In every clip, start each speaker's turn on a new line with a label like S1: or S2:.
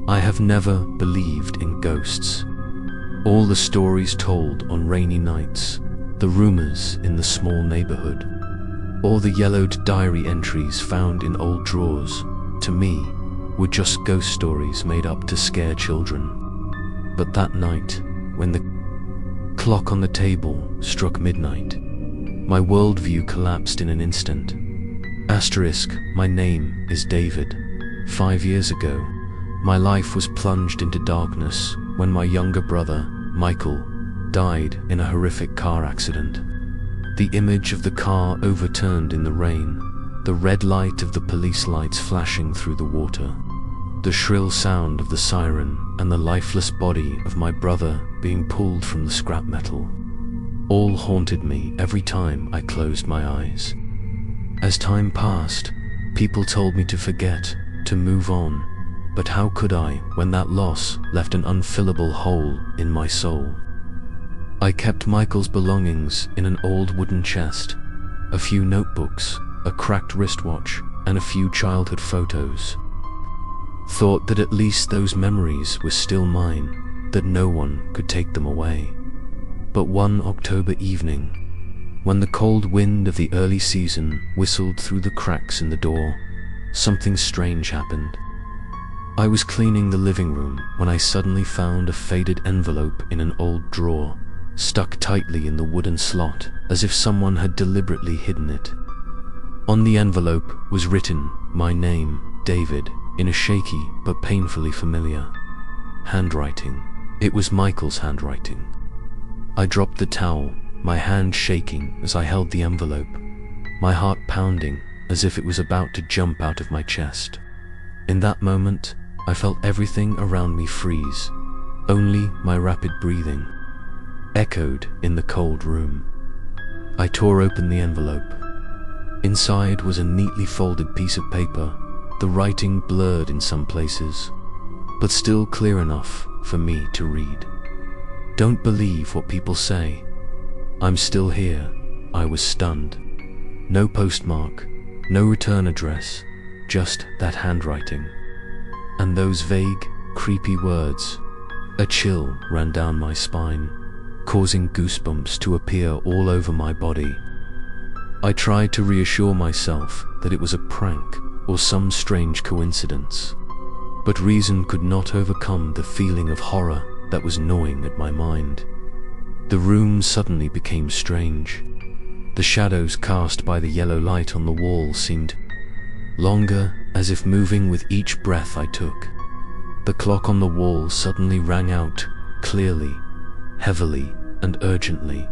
S1: I have never believed in ghosts. All the stories told on rainy nights, the rumors in the small neighborhood, or the yellowed diary entries found in old drawers, to me, were just ghost stories made up to scare children. But that night, when the clock on the table struck midnight, my worldview collapsed in an instant. My name is David. 5 years ago, my life was plunged into darkness when my younger brother, Michael, died in a horrific car accident. The image of the car overturned in the rain, the red light of the police lights flashing through the water, the shrill sound of the siren, and the lifeless body of my brother being pulled from the scrap metal, all haunted me every time I closed my eyes. As time passed, people told me to forget, to move on, but how could I when that loss left an unfillable hole in my soul? I kept Michael's belongings in an old wooden chest, a few notebooks, a cracked wristwatch, and a few childhood photos. Thought that at least those memories were still mine, that no one could take them away. But one October evening, when the cold wind of the early season whistled through the cracks in the door, something strange happened. I was cleaning the living room when I suddenly found a faded envelope in an old drawer, stuck tightly in the wooden slot, as if someone had deliberately hidden it. On the envelope was written my name, David, in a shaky but painfully familiar handwriting. It was Michael's handwriting. I dropped the towel, my hand shaking as I held the envelope, my heart pounding as if it was about to jump out of my chest. In that moment, I felt everything around me freeze. Only my rapid breathing echoed in the cold room. I tore open the envelope. Inside was a neatly folded piece of paper, the writing blurred in some places, but still clear enough for me to read. Don't believe what people say. I'm still here. I was stunned. No postmark, no return address, just that handwriting. And those vague, creepy words. A chill ran down my spine, causing goosebumps to appear all over my body. I tried to reassure myself that it was a prank or some strange coincidence, but reason could not overcome the feeling of horror that was gnawing at my mind. The room suddenly became strange. The shadows cast by the yellow light on the wall seemed longer, as if moving with each breath I took. The clock on the wall suddenly rang out, clearly, heavily, and urgently.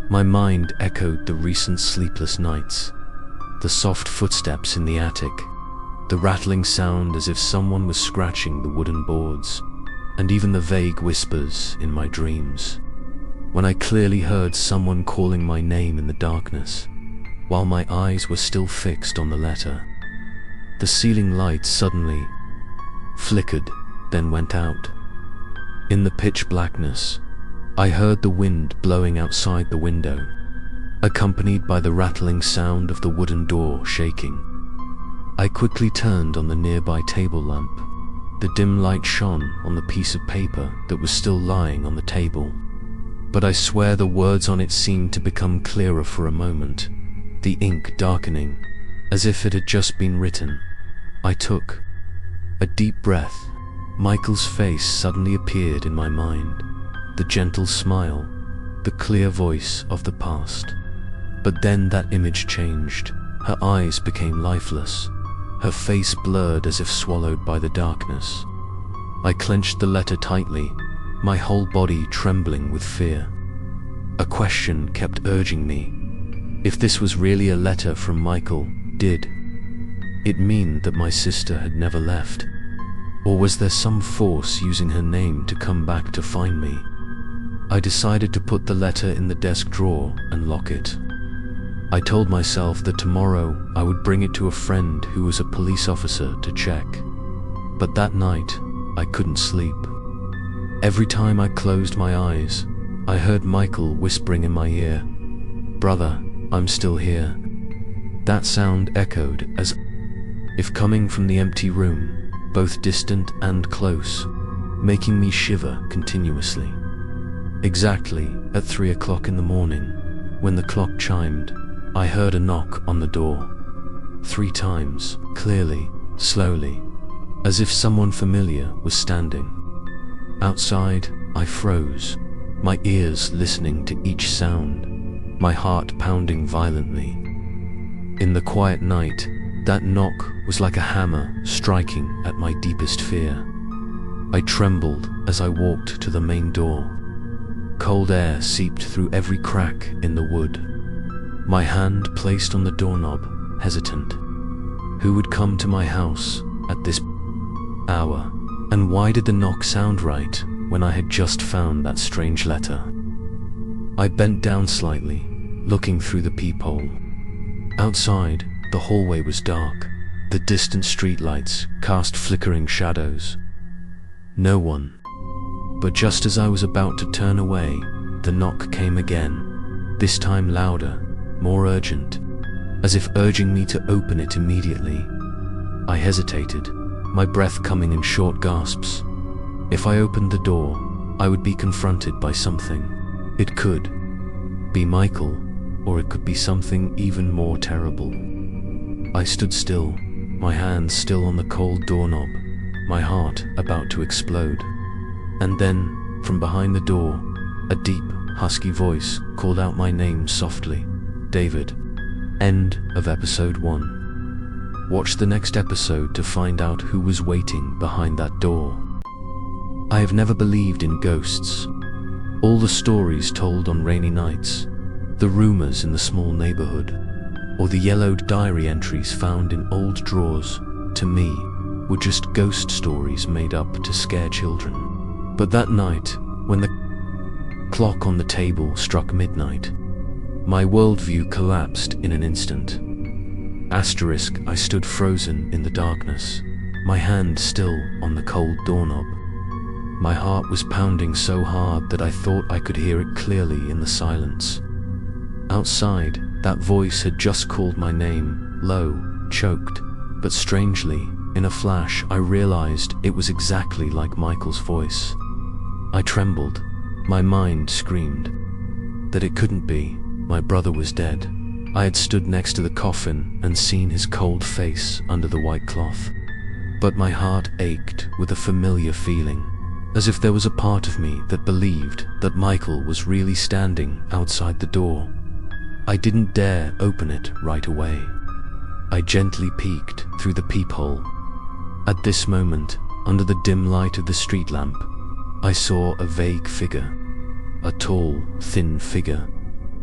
S1: My mind echoed the recent sleepless nights, the soft footsteps in the attic, the rattling sound as if someone was scratching the wooden boards, and even the vague whispers in my dreams, when I clearly heard someone calling my name in the darkness, while my eyes were still fixed on the letter. The ceiling light suddenly flickered, then went out. In the pitch blackness, I heard the wind blowing outside the window, accompanied by the rattling sound of the wooden door shaking. I quickly turned on the nearby table lamp. The dim light shone on the piece of paper that was still lying on the table, but I swear the words on it seemed to become clearer for a moment, the ink darkening, as if it had just been written. I took a deep breath. Michael's face suddenly appeared in my mind, the gentle smile, the clear voice of the past. But then that image changed. Her eyes became lifeless, her face blurred as if swallowed by the darkness. I clenched the letter tightly, my whole body trembling with fear. A question kept urging me. If this was really a letter from Michael, did it mean that my sister had never left? Or was there some force using her name to come back to find me? I decided to put the letter in the desk drawer and lock it. I told myself that tomorrow I would bring it to a friend who was a police officer to check. But that night, I couldn't sleep. Every time I closed my eyes, I heard Michael whispering in my ear, "Brother, I'm still here." That sound echoed as if coming from the empty room, both distant and close, making me shiver continuously. Exactly at 3 o'clock in the morning, when the clock chimed, I heard a knock on the door. 3 times, clearly, slowly, as if someone familiar was standing. Outside, I froze, my ears listening to each sound, my heart pounding violently. In the quiet night, that knock was like a hammer striking at my deepest fear. I trembled as I walked to the main door. Cold air seeped through every crack in the wood. My hand placed on the doorknob, hesitant. Who would come to my house at this hour? And why did the knock sound right when I had just found that strange letter? I bent down slightly, looking through the peephole. Outside, the hallway was dark. The distant streetlights cast flickering shadows. No one. But just as I was about to turn away, the knock came again, this time louder, more urgent, as if urging me to open it immediately. I hesitated, my breath coming in short gasps. If I opened the door, I would be confronted by something. It could be Michael, or it could be something even more terrible. I stood still, my hands still on the cold doorknob, my heart about to explode. And then, from behind the door, a deep, husky voice called out my name softly. David. End of episode 1. Watch the next episode to find out who was waiting behind that door. I have never believed in ghosts. All the stories told on rainy nights, the rumors in the small neighborhood, or the yellowed diary entries found in old drawers, to me, were just ghost stories made up to scare children. But that night, when the clock on the table struck midnight, my worldview collapsed in an instant. Asterisk, I stood frozen in the darkness, my hand still on the cold doorknob. My heart was pounding so hard that I thought I could hear it clearly in the silence. Outside, that voice had just called my name, low, choked, but strangely, in a flash, I realized it was exactly like Michael's voice. I trembled. My mind screamed that it couldn't be. My brother was dead. I had stood next to the coffin and seen his cold face under the white cloth. But my heart ached with a familiar feeling, as if there was a part of me that believed that Michael was really standing outside the door. I didn't dare open it right away. I gently peeked through the peephole. At this moment, under the dim light of the street lamp, I saw a vague figure. A tall, thin figure,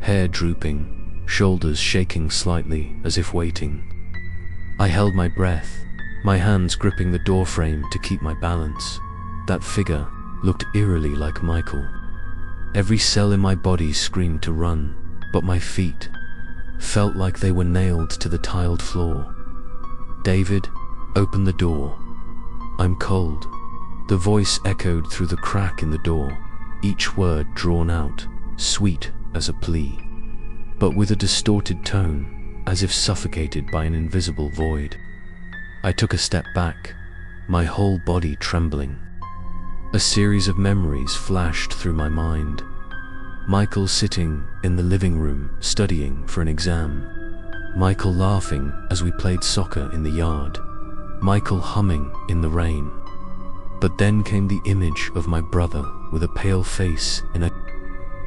S1: hair drooping, shoulders shaking slightly as if waiting. I held my breath, my hands gripping the doorframe to keep my balance. That figure looked eerily like Michael. Every cell in my body screamed to run, but my feet felt like they were nailed to the tiled floor. David, open the door. I'm cold. The voice echoed through the crack in the door, each word drawn out, sweet as a plea, but with a distorted tone, as if suffocated by an invisible void. I took a step back, my whole body trembling. A series of memories flashed through my mind. Michael sitting in the living room studying for an exam. Michael laughing as we played soccer in the yard. Michael humming in the rain. But then came the image of my brother with a pale face in a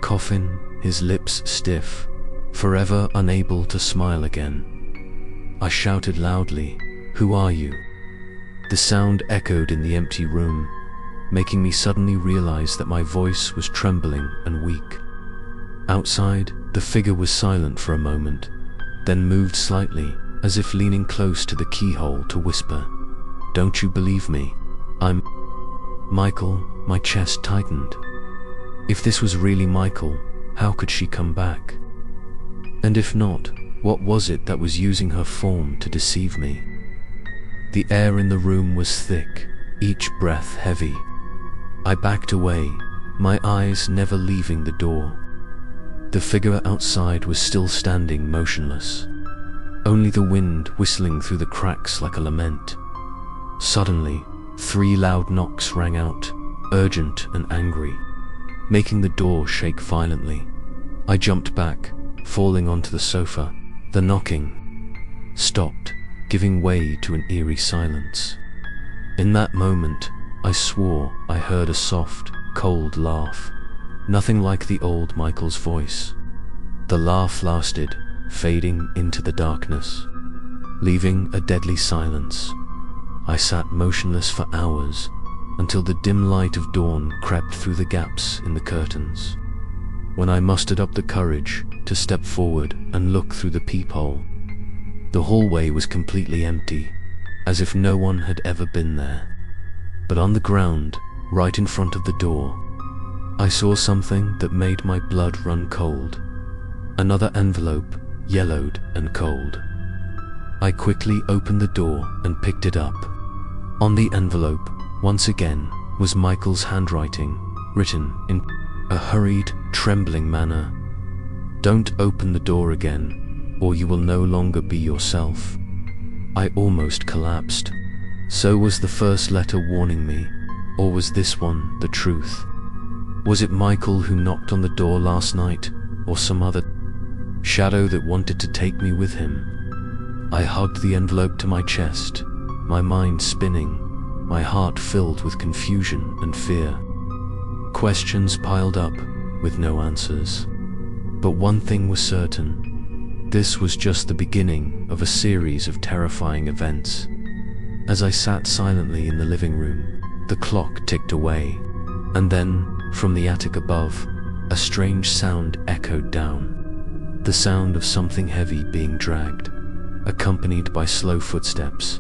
S1: coffin, his lips stiff, forever unable to smile again. I shouted loudly, "Who are you?" The sound echoed in the empty room, making me suddenly realize that my voice was trembling and weak. Outside, the figure was silent for a moment, then moved slightly, as if leaning close to the keyhole to whisper, "Don't you believe me? I'm Michael." My chest tightened. If this was really Michael, how could she come back? And if not, what was it that was using her form to deceive me? The air in the room was thick, each breath heavy. I backed away, my eyes never leaving the door. The figure outside was still standing motionless, only the wind whistling through the cracks like a lament. Suddenly, 3 loud knocks rang out, urgent and angry, making the door shake violently. I jumped back, falling onto the sofa. The knocking stopped, giving way to an eerie silence. In that moment, I swore I heard a soft, cold laugh, nothing like the old Michael's voice. The laugh lasted, fading into the darkness, leaving a deadly silence. I sat motionless for hours, until the dim light of dawn crept through the gaps in the curtains. When I mustered up the courage to step forward and look through the peephole, the hallway was completely empty, as if no one had ever been there. But on the ground, right in front of the door, I saw something that made my blood run cold. Another envelope, yellowed and cold. I quickly opened the door and picked it up. On the envelope, once again, was Michael's handwriting, written in a hurried, trembling manner. "Don't open the door again, or you will no longer be yourself." I almost collapsed. So was the first letter warning me, or was this one the truth? Was it Michael who knocked on the door last night, or some other shadow that wanted to take me with him? I hugged the envelope to my chest, my mind spinning, my heart filled with confusion and fear. Questions piled up, with no answers. But one thing was certain. This was just the beginning of a series of terrifying events. As I sat silently in the living room, the clock ticked away, and then, from the attic above, a strange sound echoed down. The sound of something heavy being dragged, accompanied by slow footsteps.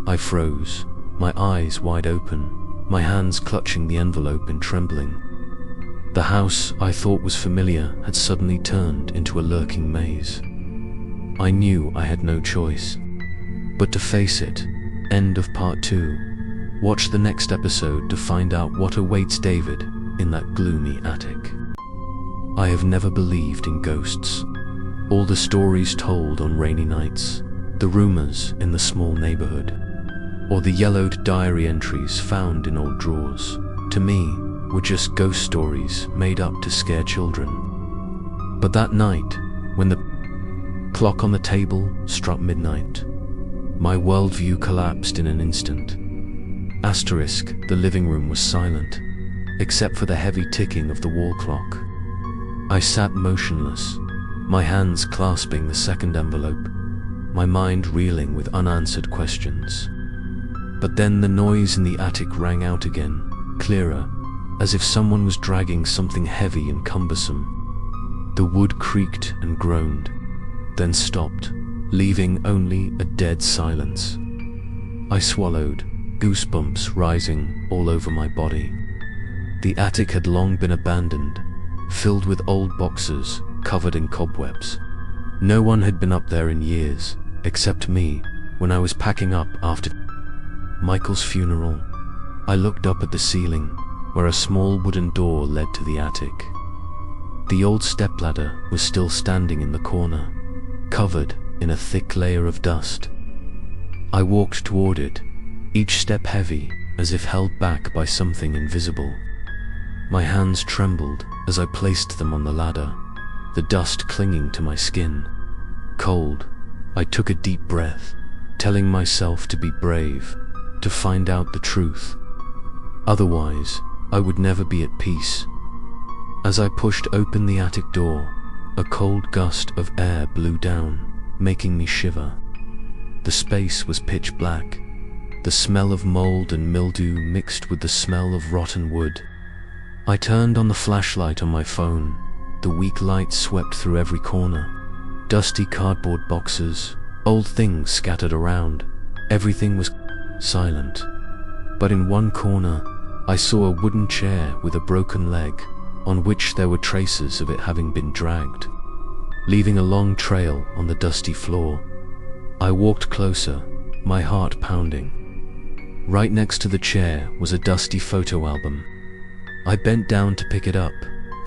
S1: I froze, my eyes wide open, my hands clutching the envelope and trembling. The house I thought was familiar had suddenly turned into a lurking maze. I knew I had no choice but to face it. End of part 2. Watch the next episode to find out what awaits David in that gloomy attic. I have never believed in ghosts. All the stories told on rainy nights, the rumors in the small neighborhood, or the yellowed diary entries found in old drawers, to me, were just ghost stories made up to scare children. But that night, when the clock on the table struck midnight, my worldview collapsed in an instant. Asterisk, the living room was silent, except for the heavy ticking of the wall clock. I sat motionless, my hands clasping the second envelope, my mind reeling with unanswered questions. But then the noise in the attic rang out again, clearer, as if someone was dragging something heavy and cumbersome. The wood creaked and groaned, then stopped, leaving only a dead silence. I swallowed, goosebumps rising all over my body. The attic had long been abandoned, filled with old boxes covered in cobwebs. No one had been up there in years, except me, when I was packing up after Michael's funeral. I looked up at the ceiling, where a small wooden door led to the attic. The old stepladder was still standing in the corner, covered in a thick layer of dust. I walked toward it, each step heavy, as if held back by something invisible. My hands trembled as I placed them on the ladder, the dust clinging to my skin. Cold, I took a deep breath, telling myself to be brave, to find out the truth. Otherwise, I would never be at peace. As I pushed open the attic door, a cold gust of air blew down, making me shiver. The space was pitch black, the smell of mold and mildew mixed with the smell of rotten wood. I turned on the flashlight on my phone. The weak light swept through every corner. Dusty cardboard boxes, old things scattered around. Everything was silent. But in one corner, I saw a wooden chair with a broken leg, on which there were traces of it having been dragged, leaving a long trail on the dusty floor. I walked closer, my heart pounding. Right next to the chair was a dusty photo album. I bent down to pick it up,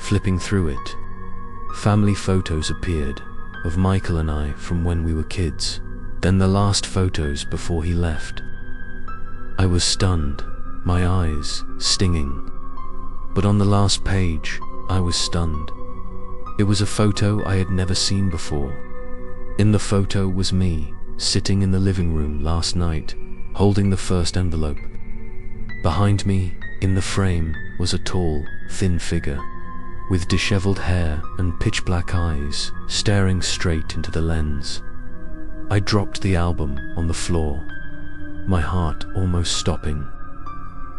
S1: flipping through it. Family photos appeared, of Michael and I from when we were kids, then the last photos before he left. I was stunned, my eyes stinging. But on the last page, I was stunned. It was a photo I had never seen before. In the photo was me, sitting in the living room last night, holding the first envelope. Behind me, in the frame, was a tall, thin figure, with disheveled hair and pitch-black eyes, staring straight into the lens. I dropped the album on the floor, my heart almost stopping.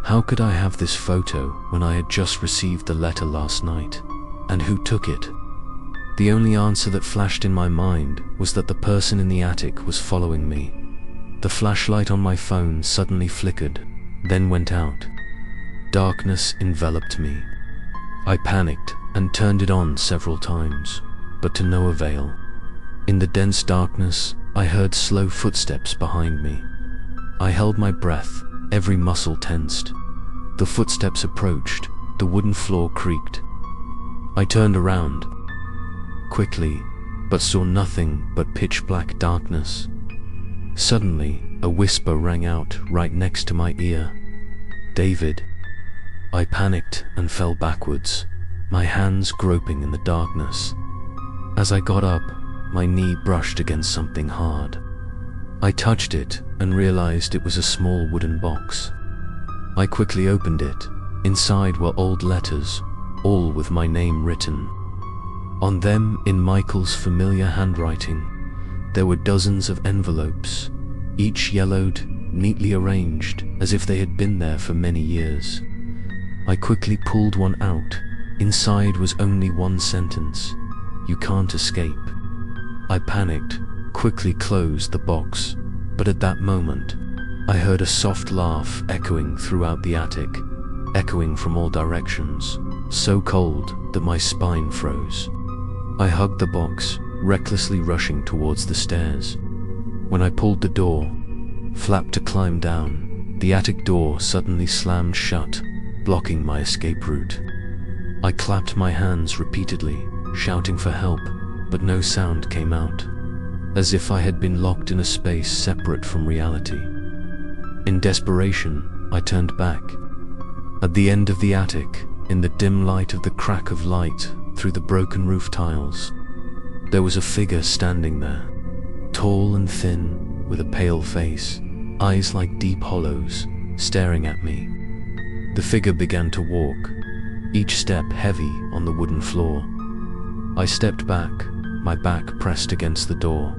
S1: How could I have this photo when I had just received the letter last night? And who took it? The only answer that flashed in my mind was that the person in the attic was following me. The flashlight on my phone suddenly flickered, then went out. Darkness enveloped me. I panicked and turned it on several times, but to no avail. In the dense darkness, I heard slow footsteps behind me. I held my breath, every muscle tensed. The footsteps approached, the wooden floor creaked. I turned around quickly, but saw nothing but pitch-black darkness. Suddenly, a whisper rang out right next to my ear. "David." I panicked and fell backwards, my hands groping in the darkness. As I got up, my knee brushed against something hard. I touched it and realized it was a small wooden box. I quickly opened it. Inside were old letters, all with my name written. On them, in Michael's familiar handwriting, there were dozens of envelopes, each yellowed, neatly arranged, as if they had been there for many years. I quickly pulled one out. Inside was only one sentence: "You can't escape." I panicked, quickly closed the box, but at that moment, I heard a soft laugh echoing throughout the attic, echoing from all directions, so cold that my spine froze. I hugged the box, recklessly rushing towards the stairs. When I pulled the door, flapped to climb down, the attic door suddenly slammed shut, blocking my escape route. I clapped my hands repeatedly, shouting for help, but no sound came out, as if I had been locked in a space separate from reality. In desperation, I turned back. At the end of the attic, in the dim light of the crack of light through the broken roof tiles, there was a figure standing there, tall and thin, with a pale face, eyes like deep hollows, staring at me. The figure began to walk, each step heavy on the wooden floor. I stepped back, my back pressed against the door.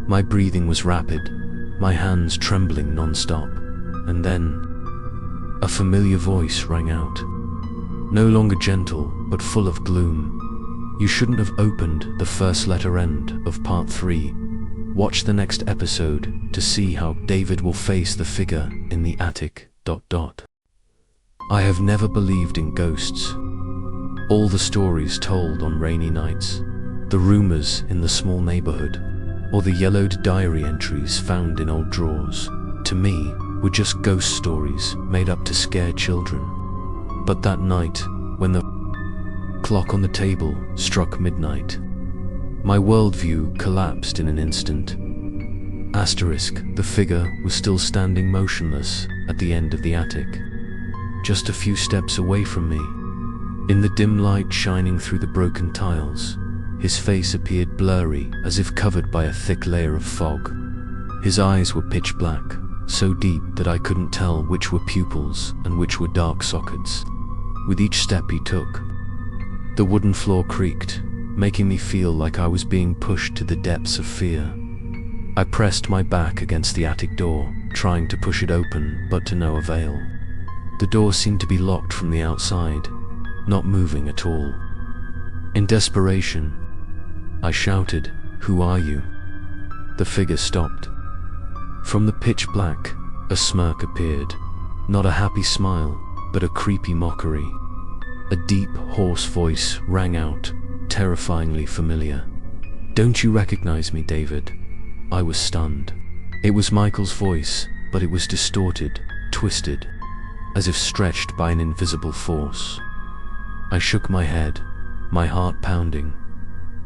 S1: My breathing was rapid, my hands trembling non-stop, and then a familiar voice rang out, no longer gentle, but full of gloom. "You shouldn't have opened the first letter end of part 3. Watch the next episode to see how David will face the figure in the attic... I have never believed in ghosts. All the stories told on rainy nights, the rumors in the small neighborhood, or the yellowed diary entries found in old drawers, to me, were just ghost stories made up to scare children. But that night, when the clock on the table struck midnight, my worldview collapsed in an instant. Asterisk, the figure was still standing motionless at the end of the attic, just a few steps away from me. In the dim light shining through the broken tiles, his face appeared blurry, as if covered by a thick layer of fog. His eyes were pitch black, so deep that I couldn't tell which were pupils and which were dark sockets. With each step he took, the wooden floor creaked, making me feel like I was being pushed to the depths of fear. I pressed my back against the attic door, trying to push it open, but to no avail. The door seemed to be locked from the outside, not moving at all. In desperation, I shouted, "Who are you?" The figure stopped. From the pitch black, a smirk appeared, not a happy smile, but a creepy mockery. A deep, hoarse voice rang out, terrifyingly familiar. "Don't you recognize me, David?" I was stunned. It was Michael's voice, but it was distorted, twisted, as if stretched by an invisible force. I shook my head, my heart pounding.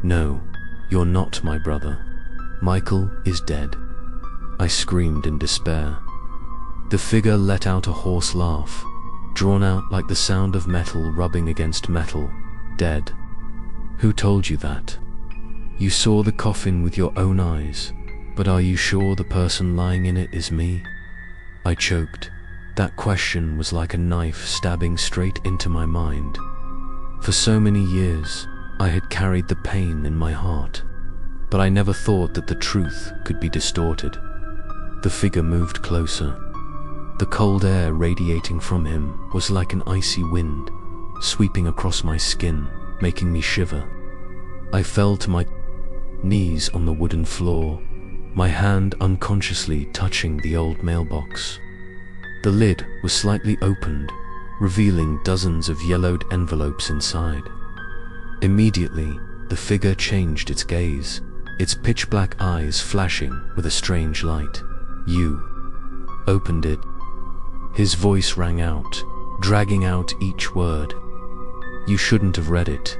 S1: "No, you're not my brother. Michael is dead," I screamed in despair. The figure let out a hoarse laugh, drawn out like the sound of metal rubbing against metal. Dead. Who told you that? You saw the coffin with your own eyes, but are you sure the person lying in it is me? I choked. That question was like a knife stabbing straight into my mind. For so many years, I had carried the pain in my heart, but I never thought that the truth could be distorted. The figure moved closer. The cold air radiating from him was like an icy wind, sweeping across my skin, making me shiver. I fell to my knees on the wooden floor, my hand unconsciously touching the old mailbox. The lid was slightly opened, revealing dozens of yellowed envelopes inside. Immediately, the figure changed its gaze, its pitch-black eyes flashing with a strange light. You opened it. His voice rang out, dragging out each word. You shouldn't have read it.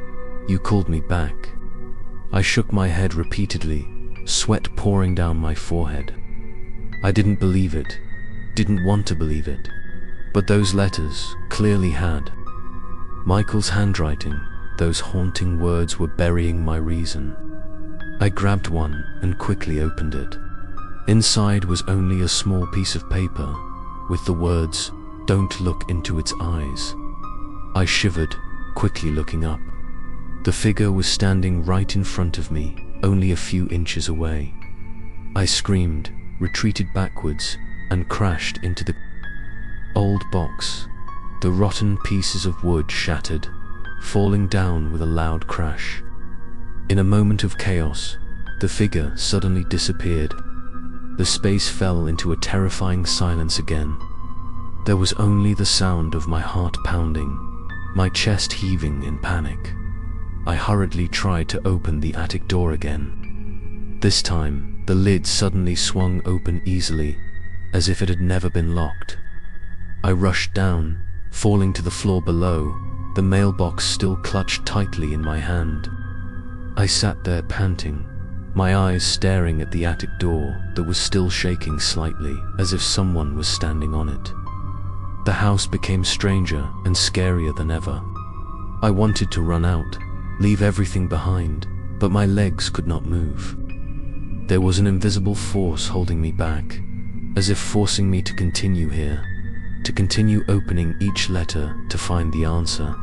S1: You called me back. I shook my head repeatedly, sweat pouring down my forehead. I didn't believe it, didn't want to believe it, but those letters clearly had. Michael's handwriting, those haunting words were burying my reason. I grabbed one and quickly opened it. Inside was only a small piece of paper with the words, "Don't look into its eyes." I shivered, quickly looking up. The figure was standing right in front of me, only a few inches away. I screamed, retreated backwards, and crashed into the old box. The rotten pieces of wood shattered, falling down with a loud crash. In a moment of chaos, the figure suddenly disappeared. The space fell into a terrifying silence again. There was only the sound of my heart pounding, my chest heaving in panic. I hurriedly tried to open the attic door again. This time, the lid suddenly swung open easily, as if it had never been locked. I rushed down, falling to the floor below, the mailbox still clutched tightly in my hand. I sat there panting, my eyes staring at the attic door that was still shaking slightly, as if someone was standing on it. The house became stranger and scarier than ever. I wanted to run out, leave everything behind, but my legs could not move. There was an invisible force holding me back, as if forcing me to continue here, to continue opening each letter to find the answer.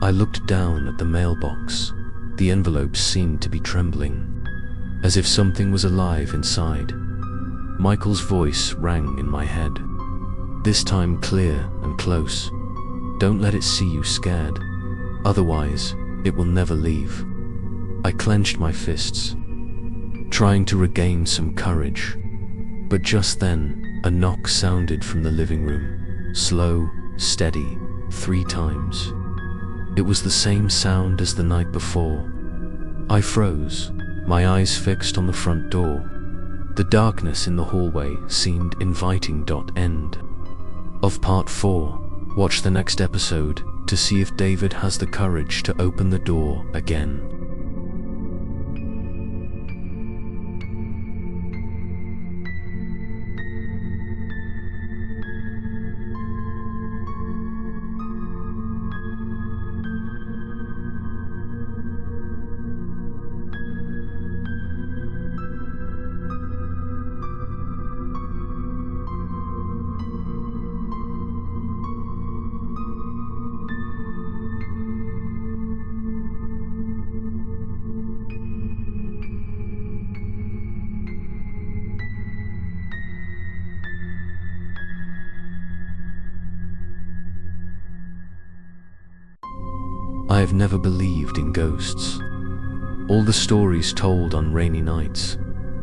S1: I looked down at the mailbox. The envelopes seemed to be trembling, as if something was alive inside. Michael's voice rang in my head, this time clear and close. Don't let it see you scared, otherwise it will never leave. I clenched my fists, trying to regain some courage, but just then a knock sounded from the living room, slow, steady, 3 times. It was the same sound as the night before. I froze, my eyes fixed on the front door. The darkness in the hallway seemed inviting. End of part 4. Watch the next episode to see if David has the courage to open the door again. I have never believed in ghosts. All the stories told on rainy nights,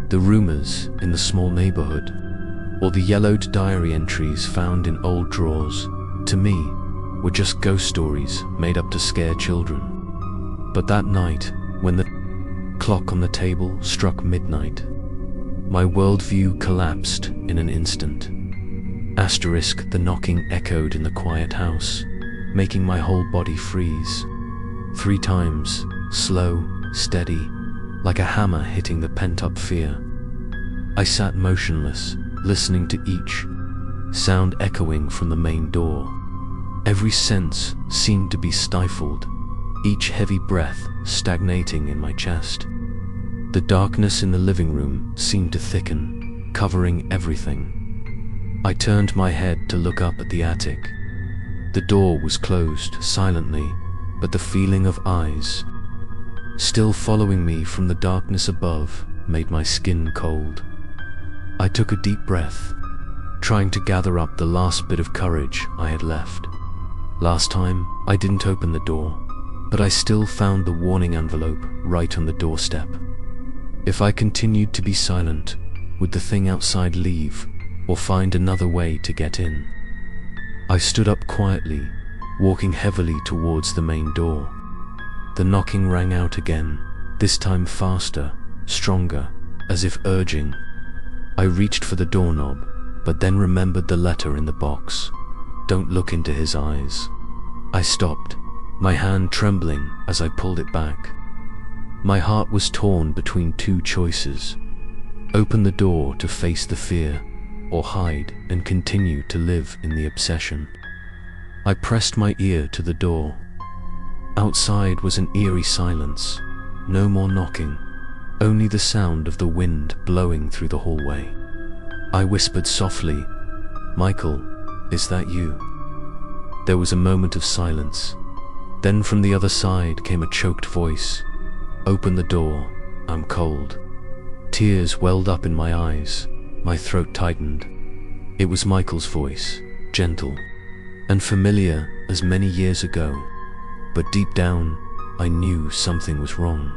S1: the rumors in the small neighborhood, or the yellowed diary entries found in old drawers, to me, were just ghost stories made up to scare children. But that night, when the clock on the table struck midnight, my worldview collapsed in an instant. Asterisk, the knocking echoed in the quiet house, making my whole body freeze. 3 times, slow, steady, like a hammer hitting the pent-up fear. I sat motionless, listening to each sound echoing from the main door. Every sense seemed to be stifled, each heavy breath stagnating in my chest. The darkness in the living room seemed to thicken, covering everything. I turned my head to look up at the attic. The door was closed silently, but the feeling of eyes still following me from the darkness above made my skin cold. I took a deep breath, trying to gather up the last bit of courage I had left. Last time, I didn't open the door, but I still found the warning envelope right on the doorstep. If I continued to be silent, would the thing outside leave, or find another way to get in? I stood up quietly, walking heavily towards the main door. The knocking rang out again, this time faster, stronger, as if urging. I reached for the doorknob, but then remembered the letter in the box. Don't look into his eyes. I stopped, my hand trembling as I pulled it back. My heart was torn between two choices: open the door to face the fear, or hide and continue to live in the obsession. I pressed my ear to the door. Outside was an eerie silence, no more knocking, only the sound of the wind blowing through the hallway. I whispered softly, "Michael, is that you?" There was a moment of silence. Then from the other side came a choked voice, "Open the door, I'm cold." Tears welled up in my eyes, my throat tightened. It was Michael's voice, gentle and familiar as many years ago, but deep down, I knew something was wrong.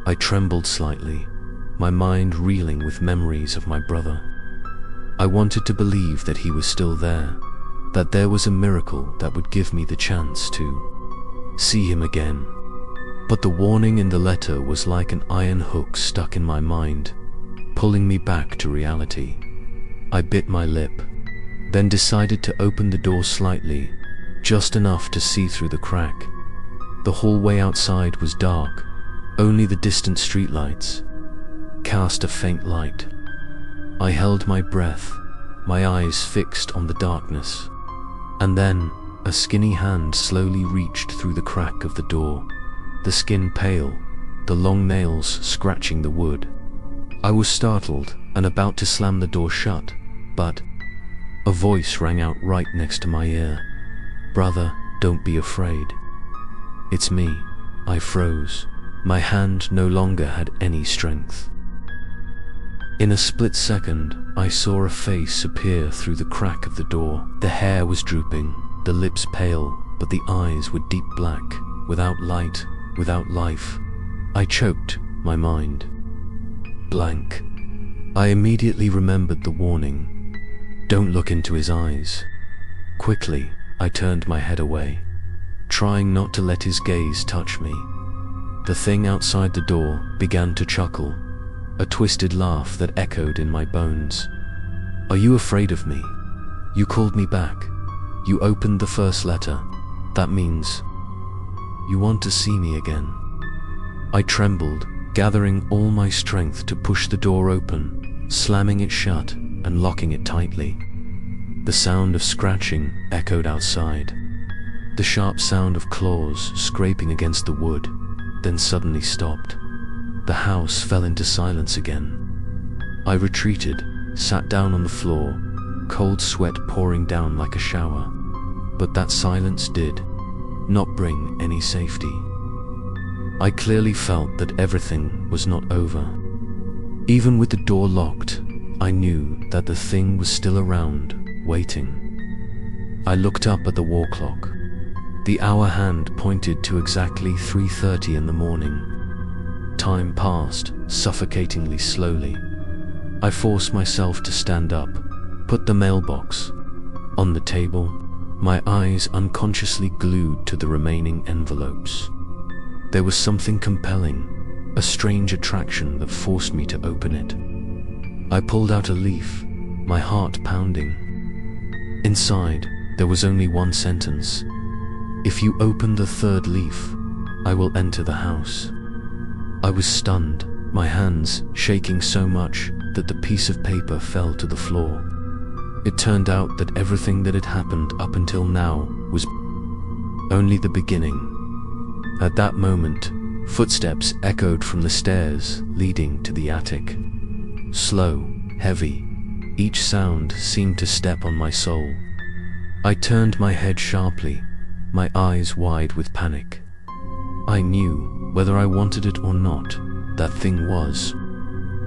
S1: I trembled slightly, my mind reeling with memories of my brother. I wanted to believe that he was still there, that there was a miracle that would give me the chance to see him again. But the warning in the letter was like an iron hook stuck in my mind, pulling me back to reality. I bit my lip, then decided to open the door slightly, just enough to see through the crack. The hallway outside was dark, only the distant streetlights cast a faint light. I held my breath, my eyes fixed on the darkness, and then a skinny hand slowly reached through the crack of the door, the skin pale, the long nails scratching the wood. I was startled and about to slam the door shut, but a voice rang out right next to my ear. "Brother, don't be afraid." "It's me." I froze. My hand no longer had any strength. In a split second, I saw a face appear through the crack of the door. The hair was drooping, the lips pale, but the eyes were deep black, without light, without life. I choked, my mind blank. I immediately remembered the warning. Don't look into his eyes. Quickly, I turned my head away, trying not to let his gaze touch me. The thing outside the door began to chuckle, a twisted laugh that echoed in my bones. "Are you afraid of me? You called me back. You opened the first letter. That means you want to see me again." I trembled, gathering all my strength to push the door open, slamming it shut and locking it tightly. The sound of scratching echoed outside, the sharp sound of claws scraping against the wood, then suddenly stopped. The house fell into silence again. I retreated, sat down on the floor, cold sweat pouring down like a shower. But that silence did not bring any safety. I clearly felt that everything was not over. Even with the door locked, I knew that the thing was still around, waiting. I looked up at the wall clock. The hour hand pointed to exactly 3:30 in the morning. Time passed, suffocatingly slowly. I forced myself to stand up, put the mailbox on the table, my eyes unconsciously glued to the remaining envelopes. There was something compelling, a strange attraction that forced me to open it. I pulled out a leaf, my heart pounding. Inside, there was only one sentence: "If you open the third leaf, I will enter the house." I was stunned, my hands shaking so much that the piece of paper fell to the floor. It turned out that everything that had happened up until now was only the beginning. At that moment, footsteps echoed from the stairs leading to the attic. Slow, heavy, each sound seemed to step on my soul. I turned my head sharply, my eyes wide with panic. I knew, whether I wanted it or not, that thing was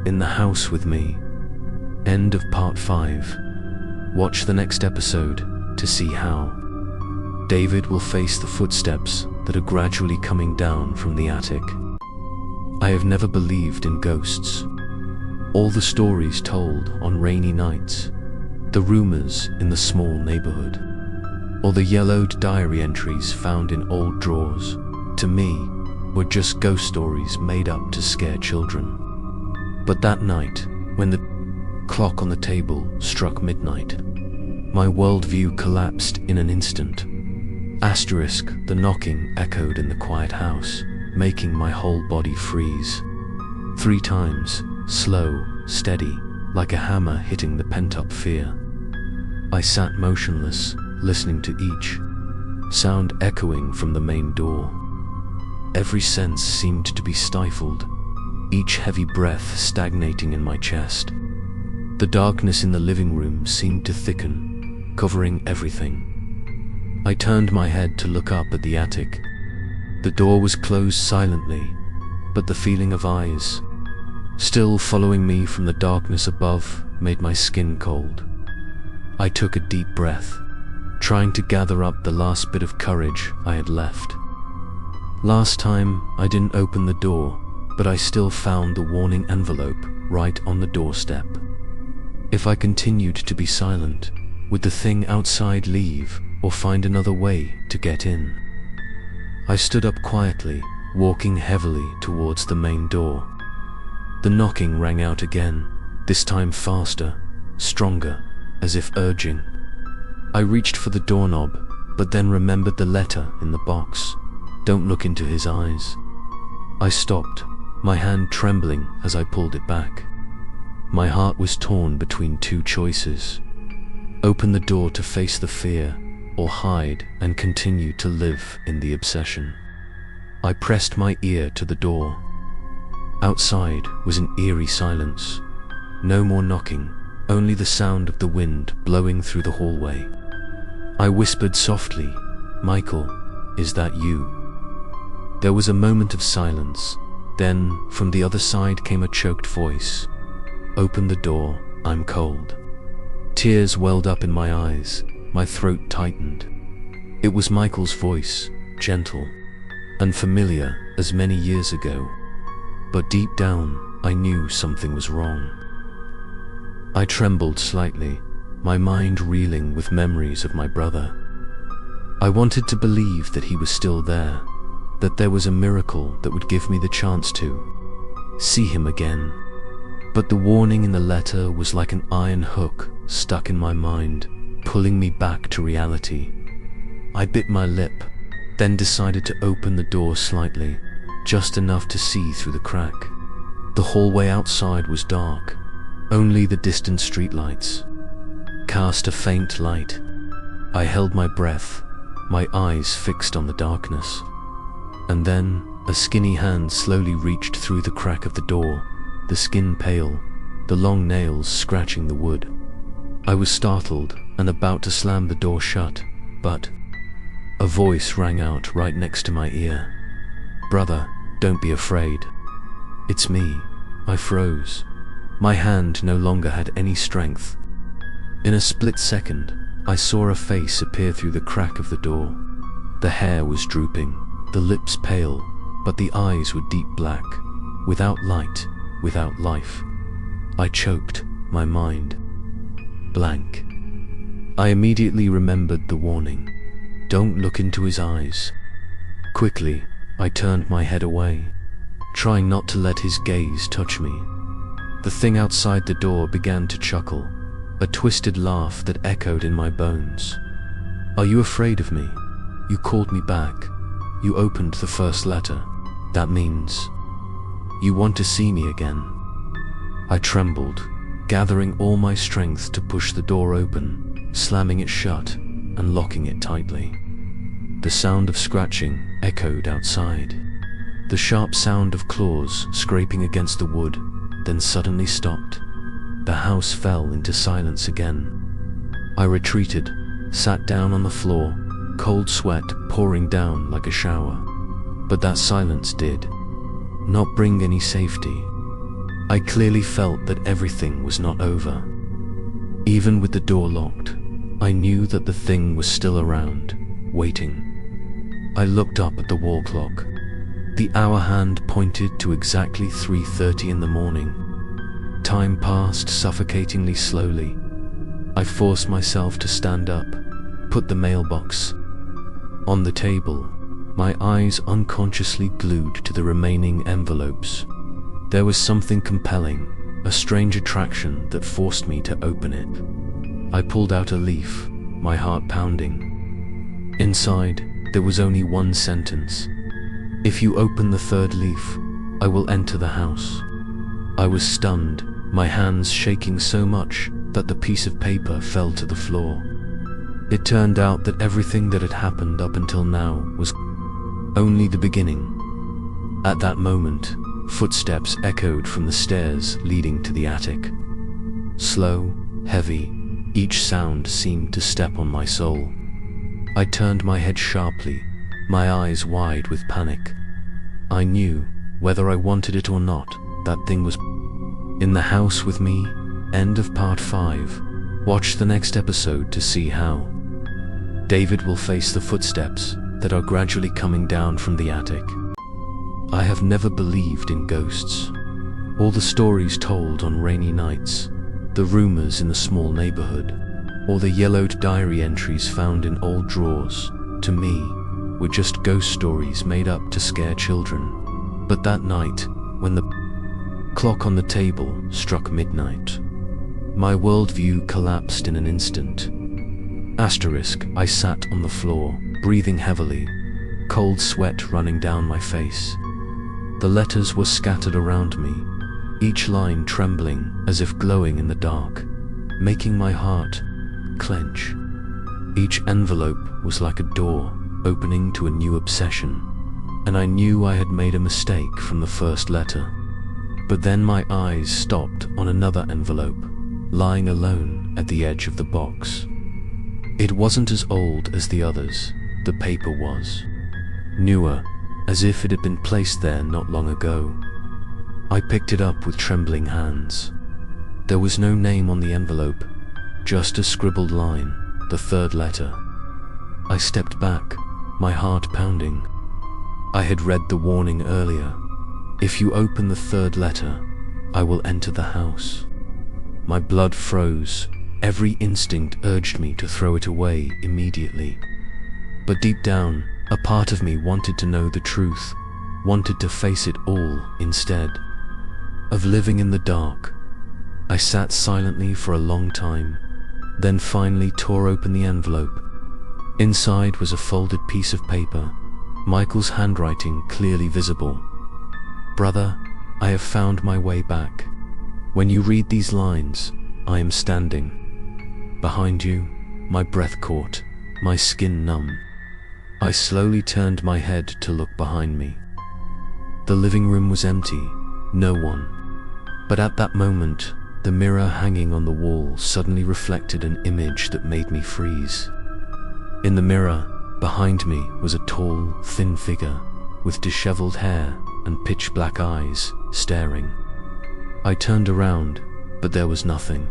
S1: in the house with me. End of part 5. Watch the next episode to see how David will face the footsteps that are gradually coming down from the attic. I have never believed in ghosts. All the stories told on rainy nights, the rumors in the small neighborhood, or the yellowed diary entries found in old drawers, to me, were just ghost stories made up to scare children. But that night, when the clock on the table struck midnight, my worldview collapsed in an instant. Asterisk, the knocking echoed in the quiet house, making my whole body freeze. 3 times, slow, steady, like a hammer hitting the pent-up fear. I sat motionless, listening to each sound echoing from the main door. Every sense seemed to be stifled, each heavy breath stagnating in my chest. The darkness in the living room seemed to thicken, covering everything. I turned my head to look up at the attic. The door was closed silently, but the feeling of eyes still following me from the darkness above made my skin cold. I took a deep breath, trying to gather up the last bit of courage I had left. Last time, I didn't open the door, but I still found the warning envelope right on the doorstep. If I continued to be silent, would the thing outside leave or find another way to get in? I stood up quietly, walking heavily towards the main door. The knocking rang out again, this time faster, stronger, as if urging. I reached for the doorknob, but then remembered the letter in the box. Don't look into his eyes. I stopped, my hand trembling as I pulled it back. My heart was torn between 2 choices. Open the door to face the fear, or hide and continue to live in the obsession. I pressed my ear to the door. Outside was an eerie silence. No more knocking, only the sound of the wind blowing through the hallway. I whispered softly, "Michael, is that you?" There was a moment of silence. Then, from the other side came a choked voice. "Open the door, I'm cold." Tears welled up in my eyes, my throat tightened. It was Michael's voice, gentle and familiar as many years ago. But deep down, I knew something was wrong. I trembled slightly, my mind reeling with memories of my brother. I wanted to believe that he was still there, that there was a miracle that would give me the chance to see him again. But the warning in the letter was like an iron hook stuck in my mind, pulling me back to reality. I bit my lip, then decided to open the door slightly, just enough to see through the crack. The hallway outside was dark. Only the distant streetlights cast a faint light. I held my breath, my eyes fixed on the darkness. And then, a skinny hand slowly reached through the crack of the door, the skin pale, the long nails scratching the wood. I was startled and about to slam the door shut, but a voice rang out right next to my ear. "Brother, don't be afraid." "It's me." I froze. My hand no longer had any strength. In a split second, I saw a face appear through the crack of the door. The hair was drooping, the lips pale, but the eyes were deep black, without light, without life. I choked, my mind blank. I immediately remembered the warning. Don't look into his eyes. Quickly, I turned my head away, trying not to let his gaze touch me. The thing outside the door began to chuckle, a twisted laugh that echoed in my bones. "Are you afraid of me? You called me back. You opened the first letter. That means you want to see me again." I trembled, gathering all my strength to push the door open, slamming it shut and locking it tightly. The sound of scratching echoed outside. The sharp sound of claws scraping against the wood then suddenly stopped. The house fell into silence again. I retreated, sat down on the floor, cold sweat pouring down like a shower. But that silence did not bring any safety. I clearly felt that everything was not over. Even with the door locked, I knew that the thing was still around, waiting. I looked up at the wall clock. The hour hand pointed to exactly 3:30 in the morning. Time passed suffocatingly slowly. I forced myself to stand up, put the mailbox on the table, my eyes unconsciously glued to the remaining envelopes. There was something compelling, a strange attraction that forced me to open it. I pulled out a leaf, my heart pounding. Inside, there was only one sentence. "If you open the third leaf, I will enter the house." I was stunned, my hands shaking so much that the piece of paper fell to the floor. It turned out that everything that had happened up until now was only the beginning. At that moment, footsteps echoed from the stairs leading to the attic. Slow, heavy, each sound seemed to step on my soul. I turned my head sharply, my eyes wide with panic. I knew, whether I wanted it or not, that thing was in the house with me. End of part 5. Watch the next episode to see how David will face the footsteps that are gradually coming down from the attic. I have never believed in ghosts. All the stories told on rainy nights, the rumors in the small neighborhood, or the yellowed diary entries found in old drawers, to me, were just ghost stories made up to scare children. But that night, when the clock on the table struck midnight, my worldview collapsed in an instant. I sat on the floor, breathing heavily, cold sweat running down my face. The letters were scattered around me, each line trembling as if glowing in the dark, making my heart clench. Each envelope was like a door opening to a new obsession, and I knew I had made a mistake from the first letter. But then my eyes stopped on another envelope, lying alone at the edge of the box. It wasn't as old as the others, the paper was newer, as if it had been placed there not long ago. I picked it up with trembling hands. There was no name on the envelope, just a scribbled line, the third letter. I stepped back, my heart pounding. I had read the warning earlier. If you open the third letter, I will enter the house. My blood froze. Every instinct urged me to throw it away immediately. But deep down, a part of me wanted to know the truth, wanted to face it all instead of living in the dark. I sat silently for a long time, then finally tore open the envelope. Inside was a folded piece of paper, Michael's handwriting clearly visible. "Brother, I have found my way back. When you read these lines, I am standing behind you, my breath caught, my skin numb." I slowly turned my head to look behind me. The living room was empty, no one. But at that moment, the mirror hanging on the wall suddenly reflected an image that made me freeze. In the mirror, behind me, was a tall, thin figure with disheveled hair and pitch black eyes, staring. I turned around, but there was nothing.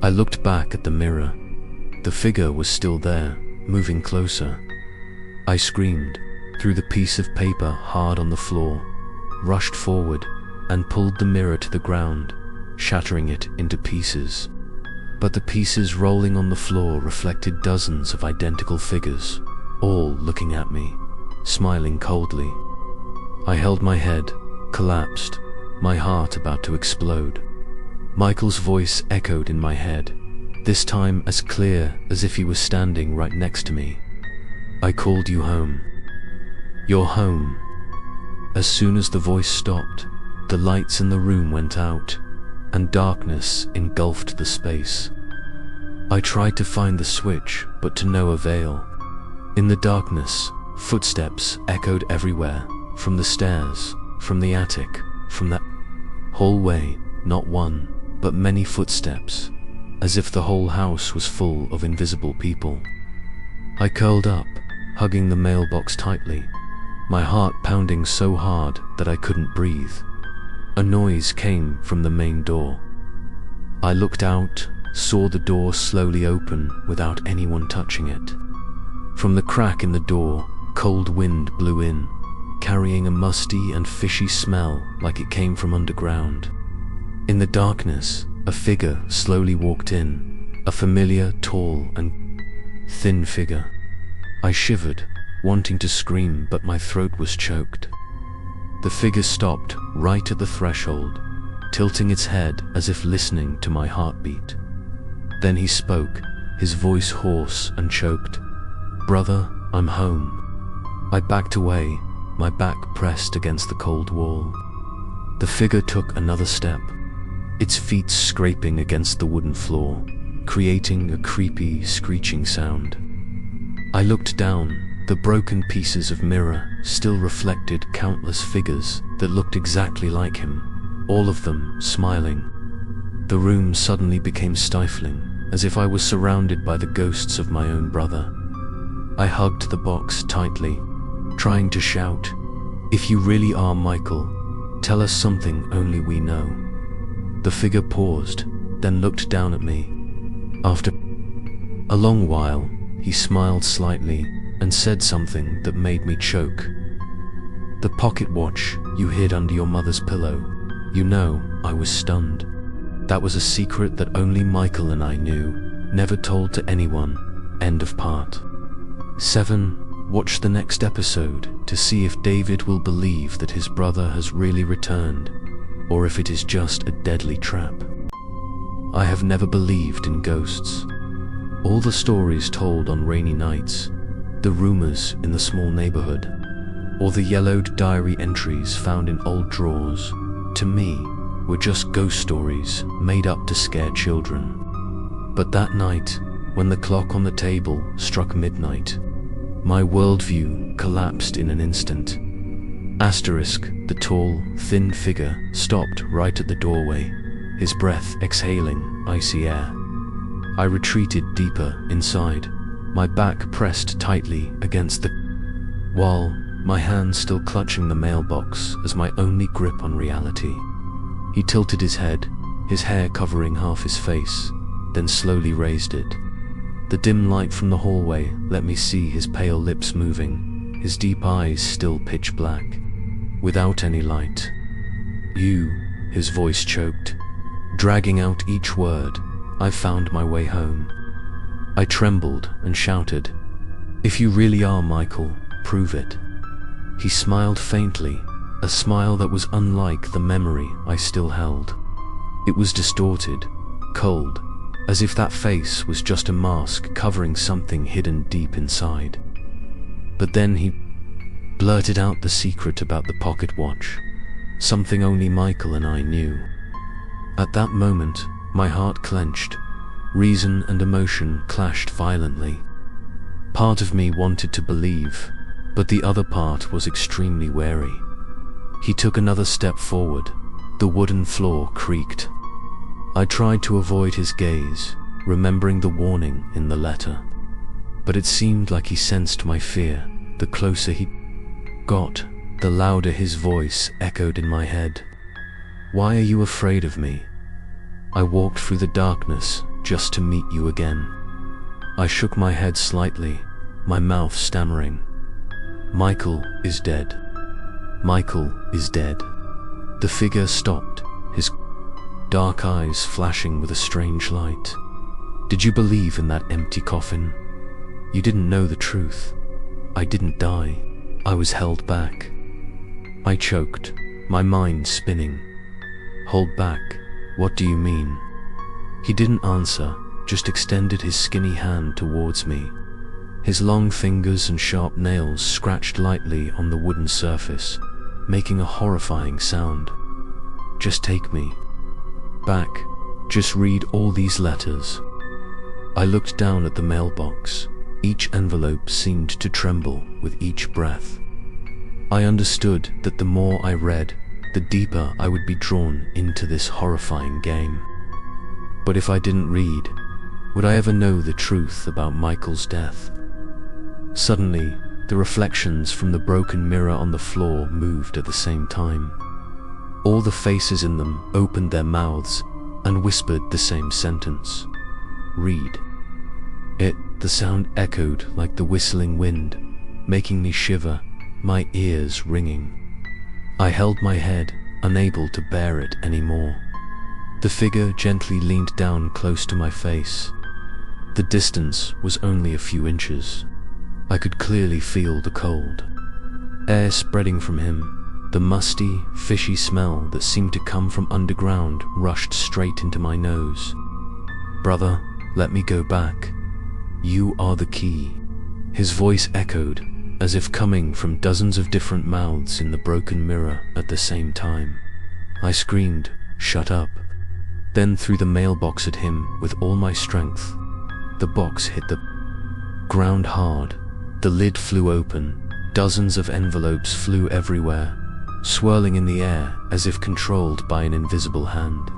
S1: I looked back at the mirror. The figure was still there, moving closer. I screamed, threw the piece of paper hard on the floor, rushed forward, and pulled the mirror to the ground, shattering it into pieces. But the pieces rolling on the floor reflected dozens of identical figures, all looking at me, smiling coldly. I held my head, collapsed, my heart about to explode. Michael's voice echoed in my head, this time as clear as if he was standing right next to me. "I called you home. You're home." As soon as the voice stopped, the lights in the room went out. and darkness engulfed the space. I tried to find the switch, but to no avail. In the darkness, footsteps echoed everywhere, from the stairs, from the attic, from the hallway, not one, but many footsteps, as if the whole house was full of invisible people. I curled up, hugging the mailbox tightly, my heart pounding so hard that I couldn't breathe. A noise came from the main door. I looked out, saw the door slowly open without anyone touching it. From the crack in the door, cold wind blew in, carrying a musty and fishy smell like it came from underground. In the darkness, a figure slowly walked in, a familiar, tall and thin figure. I shivered, wanting to scream, but my throat was choked. The figure stopped right at the threshold, tilting its head as if listening to my heartbeat. Then he spoke, his voice hoarse and choked. "Brother, I'm home." I backed away, my back pressed against the cold wall. The figure took another step, its feet scraping against the wooden floor, creating a creepy, screeching sound. I looked down. The broken pieces of mirror still reflected countless figures that looked exactly like him, all of them smiling. The room suddenly became stifling, as if I was surrounded by the ghosts of my own brother. I hugged the box tightly, trying to shout, "If you really are Michael, tell us something only we know." The figure paused, then looked down at me. After a long while, he smiled slightly and said something that made me choke. "The pocket watch you hid under your mother's pillow." You know, I was stunned. That was a secret that only Michael and I knew, never told to anyone. End of part 7. Watch the next episode to see if David will believe that his brother has really returned, or if it is just a deadly trap. I have never believed in ghosts. All the stories told on rainy nights, the rumors in the small neighborhood, or the yellowed diary entries found in old drawers, to me, were just ghost stories made up to scare children. But that night, when the clock on the table struck midnight, my worldview collapsed in an instant. The tall, thin figure stopped right at the doorway, his breath exhaling icy air. I retreated deeper inside, my back pressed tightly against the wall, my hand still clutching the mailbox as my only grip on reality. He tilted his head, his hair covering half his face, then slowly raised it. The dim light from the hallway let me see his pale lips moving, his deep eyes still pitch black, without any light. "You," his voice choked, dragging out each word. I found my way home. I trembled and shouted, "If you really are Michael, prove it." He smiled faintly, a smile that was unlike the memory I still held. It was distorted, cold, as if that face was just a mask covering something hidden deep inside. But then he blurted out the secret about the pocket watch, something only Michael and I knew. At that moment, my heart clenched. Reason and emotion clashed violently. Part of me wanted to believe, but the other part was extremely wary. He took another step forward. The wooden floor creaked. I tried to avoid his gaze, remembering the warning in the letter. But it seemed like he sensed my fear. The closer he got, the louder his voice echoed in my head. "Why are you afraid of me? I walked through the darkness just to meet you again." I shook my head slightly, my mouth stammering. "Michael is dead. Michael is dead." The figure stopped, his dark eyes flashing with a strange light. "Did you believe in that empty coffin? You didn't know the truth. I didn't die. I was held back." I choked, my mind spinning. "Hold back? What do you mean?" He didn't answer, just extended his skinny hand towards me. His long fingers and sharp nails scratched lightly on the wooden surface, making a horrifying sound. "Just take me. back. Just read all these letters." I looked down at the mailbox. Each envelope seemed to tremble with each breath. I understood that the more I read, the deeper I would be drawn into this horrifying game. But if I didn't read, would I ever know the truth about Michael's death? Suddenly, the reflections from the broken mirror on the floor moved at the same time. All the faces in them opened their mouths and whispered the same sentence: "Read." The sound echoed like the whistling wind, making me shiver, my ears ringing. I held my head, unable to bear it anymore. The figure gently leaned down close to my face. The distance was only a few inches. I could clearly feel the cold air spreading from him. The musty, fishy smell that seemed to come from underground rushed straight into my nose. "Brother, let me go back. You are the key." His voice echoed, as if coming from dozens of different mouths in the broken mirror at the same time. I screamed, "Shut up," then threw the mailbox at him with all my strength. The box hit the ground hard. The lid flew open. Dozens of envelopes flew everywhere, swirling in the air as if controlled by an invisible hand.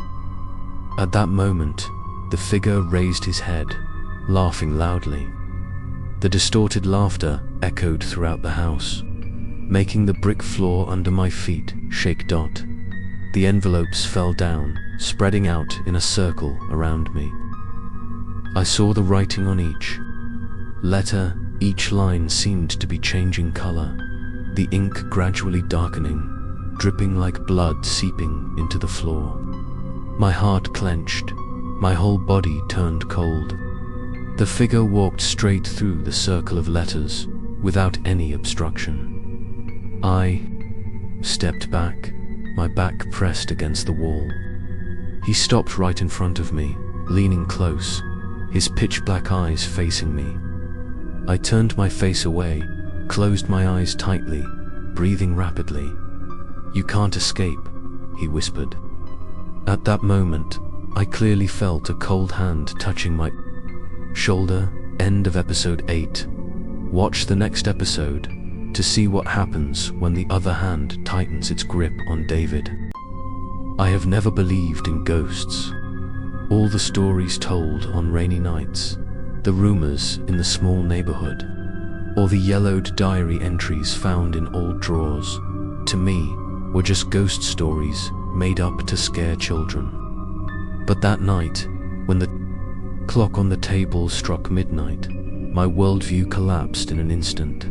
S1: At that moment, the figure raised his head, laughing loudly. The distorted laughter echoed throughout the house, making the brick floor under my feet shake. The envelopes fell down, spreading out in a circle around me. I saw the writing on each letter. Each line seemed to be changing color, the ink gradually darkening, dripping like blood seeping into the floor. My heart clenched, my whole body turned cold. The figure walked straight through the circle of letters, without any obstruction. I stepped back, my back pressed against the wall. He stopped right in front of me, leaning close, his pitch-black eyes facing me. I turned my face away, closed my eyes tightly, breathing rapidly. "You can't escape," he whispered. At that moment, I clearly felt a cold hand touching my shoulder. End of episode 8. Watch the next episode to see what happens when the other hand tightens its grip on David. I have never believed in ghosts. All the stories told on rainy nights, the rumors in the small neighborhood, or the yellowed diary entries found in old drawers, to me, were just ghost stories made up to scare children. But that night, when the clock on the table struck midnight, my worldview collapsed in an instant.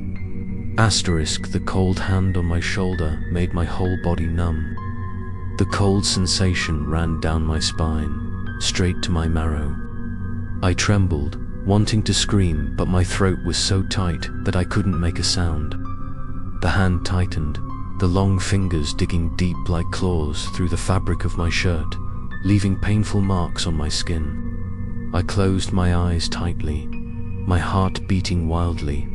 S1: The cold hand on my shoulder made my whole body numb. The cold sensation ran down my spine, straight to my marrow. I trembled, wanting to scream, but my throat was so tight that I couldn't make a sound. The hand tightened, the long fingers digging deep like claws through the fabric of my shirt, leaving painful marks on my skin. I closed my eyes tightly, my heart beating wildly,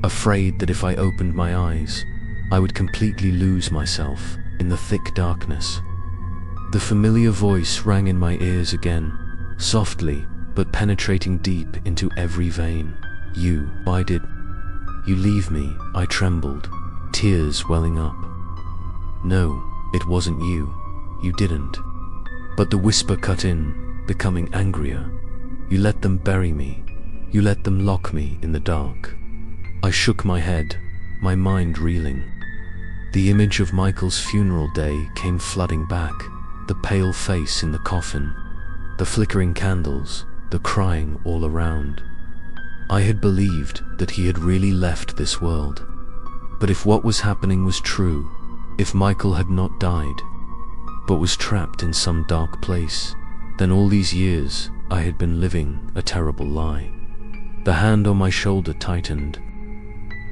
S1: afraid that if I opened my eyes, I would completely lose myself in the thick darkness. The familiar voice rang in my ears again, softly but penetrating deep into every vein. Why did you leave me?" I trembled, tears welling up. "No, it wasn't you. You didn't." But the whisper cut in, becoming angrier. "You let them bury me. You let them lock me in the dark." I shook my head, my mind reeling. The image of Michael's funeral day came flooding back, the pale face in the coffin, the flickering candles, the crying all around. I had believed that he had really left this world. But if what was happening was true, if Michael had not died, but was trapped in some dark place, then all these years I had been living a terrible lie. The hand on my shoulder tightened.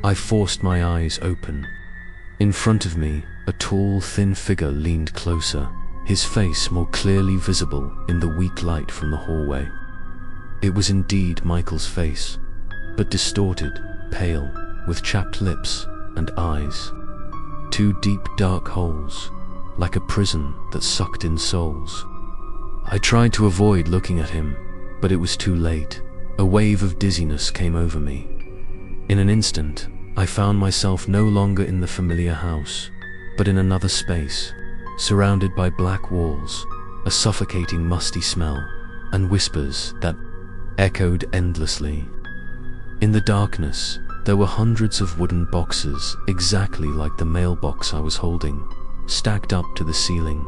S1: I forced my eyes open. In front of me, a tall, thin figure leaned closer, his face more clearly visible in the weak light from the hallway. It was indeed Michael's face, but distorted, pale, with chapped lips and eyes. Two deep, dark holes, like a prison that sucked in souls. I tried to avoid looking at him, but it was too late. A wave of dizziness came over me. In an instant, I found myself no longer in the familiar house, but in another space, surrounded by black walls, a suffocating musty smell, and whispers that echoed endlessly. In the darkness, there were hundreds of wooden boxes, exactly like the mailbox I was holding, stacked up to the ceiling.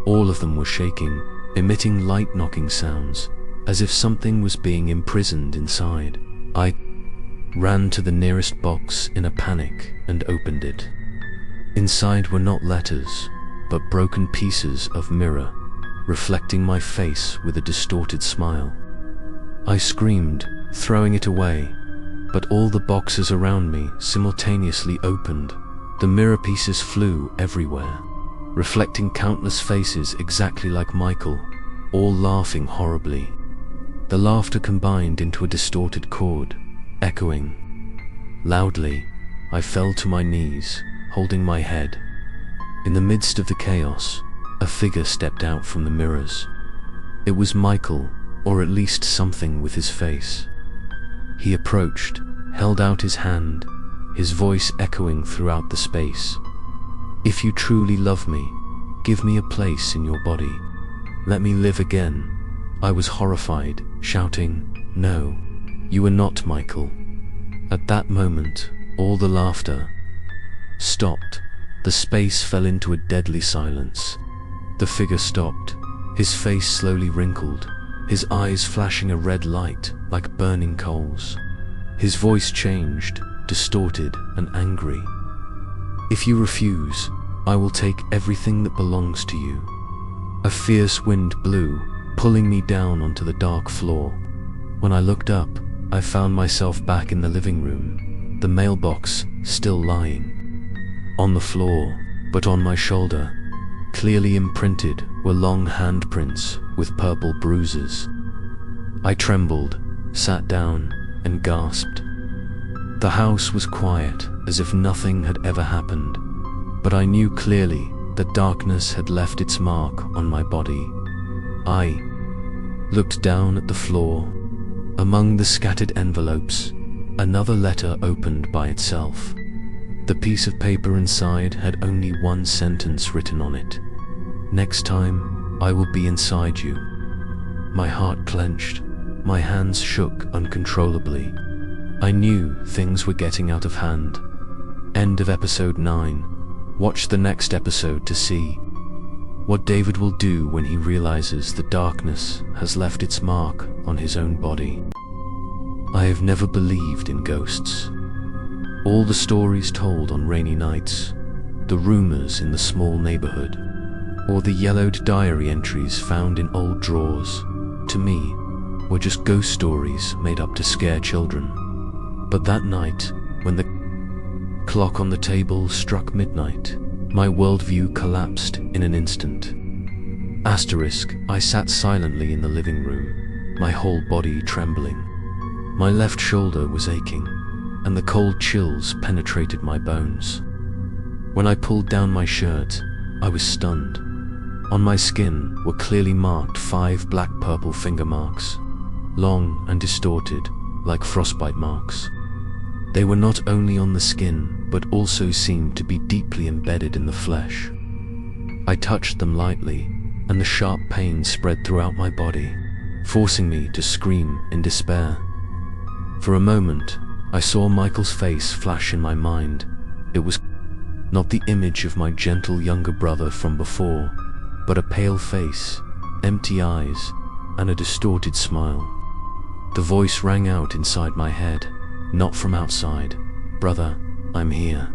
S1: All of them were shaking, emitting light knocking sounds, as if something was being imprisoned inside. I ran to the nearest box in a panic and opened it. Inside were not letters, but broken pieces of mirror, reflecting my face with a distorted smile. I screamed, throwing it away, but all the boxes around me simultaneously opened. The mirror pieces flew everywhere, reflecting countless faces exactly like Michael, all laughing horribly. The laughter combined into a distorted chord, echoing loudly. I fell to my knees, holding my head. In the midst of the chaos, a figure stepped out from the mirrors. It was Michael, or at least something with his face. He approached, held out his hand, his voice echoing throughout the space. "If you truly love me, give me a place in your body. Let me live again." I was horrified, shouting, "No, you are not Michael." At that moment, all the laughter stopped. The space fell into a deadly silence. The figure stopped, his face slowly wrinkled, his eyes flashing a red light like burning coals. His voice changed, distorted and angry. "If you refuse, I will take everything that belongs to you." A fierce wind blew, pulling me down onto the dark floor. When I looked up, I found myself back in the living room, the mailbox still lying on the floor, but on my shoulder, clearly imprinted, were long handprints with purple bruises. I trembled, sat down, and gasped. The house was quiet, as if nothing had ever happened, but I knew clearly that darkness had left its mark on my body. I looked down at the floor. Among the scattered envelopes, another letter opened by itself. The piece of paper inside had only one sentence written on it: "Next time, I will be inside you." My heart clenched, my hands shook uncontrollably. I knew things were getting out of hand. End of episode 9. Watch the next episode to see what David will do when he realizes the darkness has left its mark on his own body. I have never believed in ghosts. All the stories told on rainy nights, the rumors in the small neighborhood, or the yellowed diary entries found in old drawers, to me, were just ghost stories made up to scare children. But that night, when the clock on the table struck midnight, my worldview collapsed in an instant. I sat silently in the living room, my whole body trembling. My left shoulder was aching, and the cold chills penetrated my bones. When I pulled down my shirt, I was stunned. On my skin were clearly marked 5 black-purple finger marks, long and distorted, like frostbite marks. They were not only on the skin, but also seemed to be deeply embedded in the flesh. I touched them lightly, and the sharp pain spread throughout my body, forcing me to scream in despair. For a moment, I saw Michael's face flash in my mind. It was not the image of my gentle younger brother from before, but a pale face, empty eyes, and a distorted smile. The voice rang out inside my head, not from outside. "Brother, I'm here."